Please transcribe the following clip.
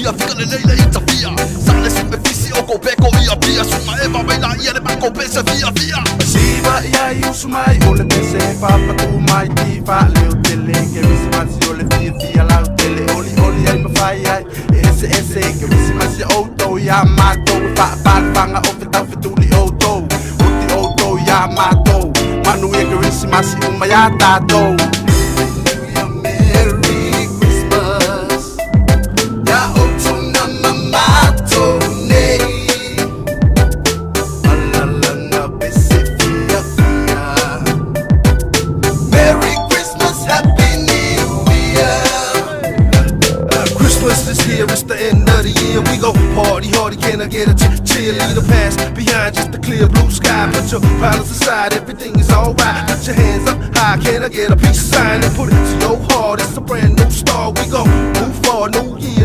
tia fica leleila e tafia. Sale se me fisi o ko beko ia pia. Suma eva meila ia le bako pese via via. Siva ia i usumai ole pese papa tu mai ti fa leo tele que Kirisima si ole fia la tele oli oli ai mafai ai ese que Kirisima si auto ya mato pa fanga o feta fetuli auto uti auto ya mato Manuia Kirisima si umaya tato. Christmas is here, it's the end of the year. We go party hardy, can I get a cheerleader pass behind just the clear blue sky? Put your problems aside, everything is alright. Put your hands up high, can I get a peace sign and put it to your heart? It's a brand new start. We go move forward, new year.